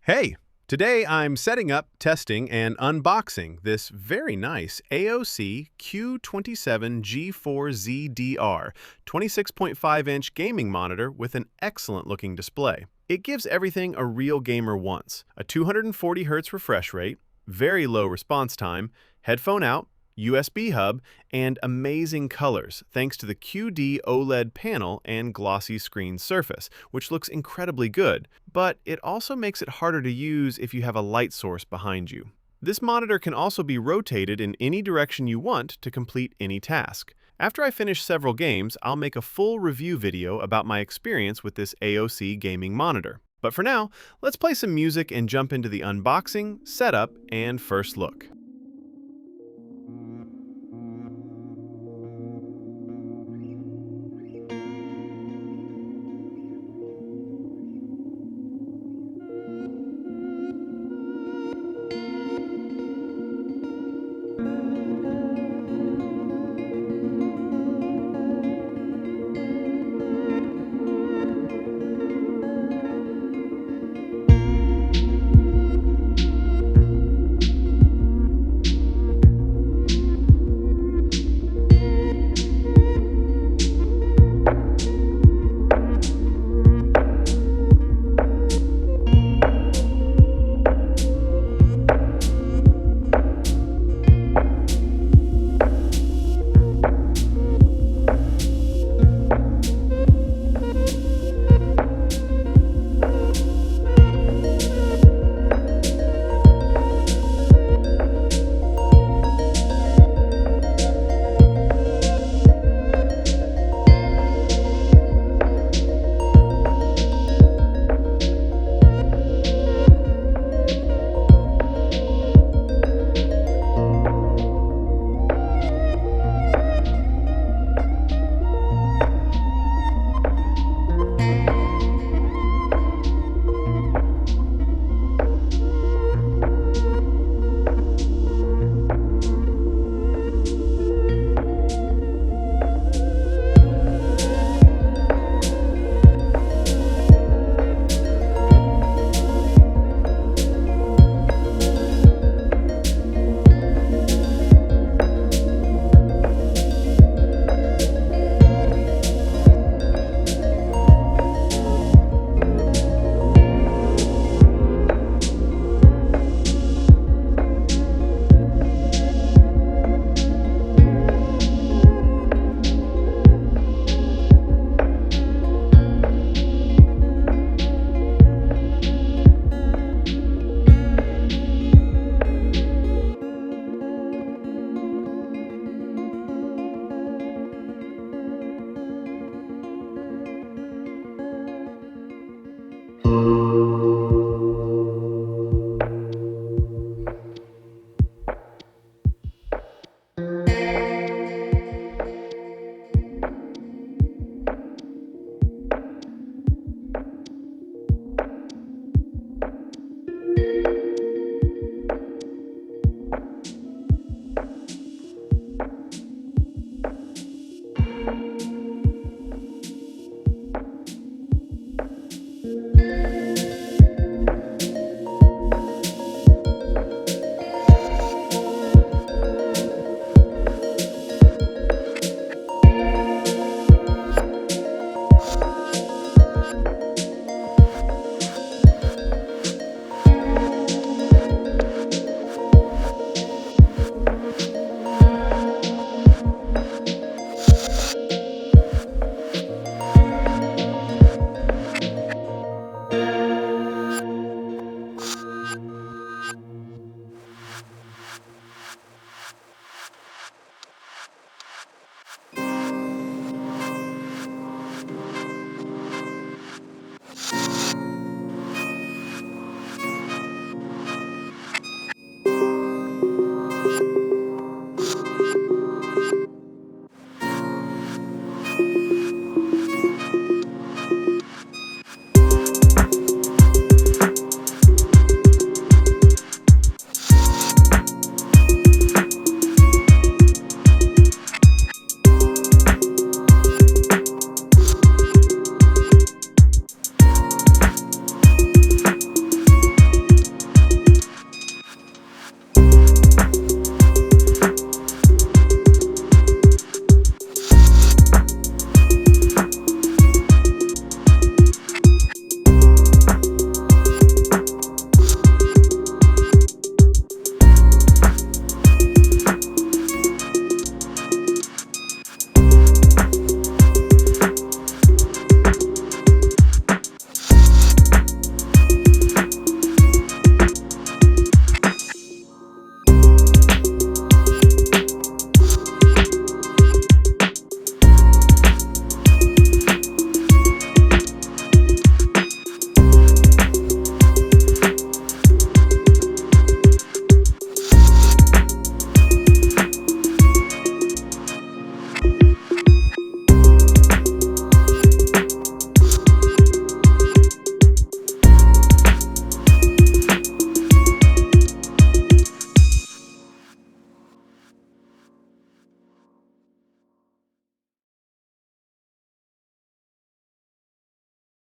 Hey, today I'm setting up, testing, and unboxing this very nice AOC Q27G4ZDR 26.5-inch gaming monitor with an excellent-looking display. It gives everything a real gamer wants: a 240 Hz refresh rate, very low response time, headphone out, USB hub, and amazing colors thanks to the QD-OLED panel and glossy screen surface, which looks incredibly good, but it also makes it harder to use if you have a light source behind you. This monitor can also be rotated in any direction you want to complete any task. After I finish several games, I'll make a full review video about my experience with this AOC gaming monitor. But for now, let's play some music and jump into the unboxing, setup, and first look.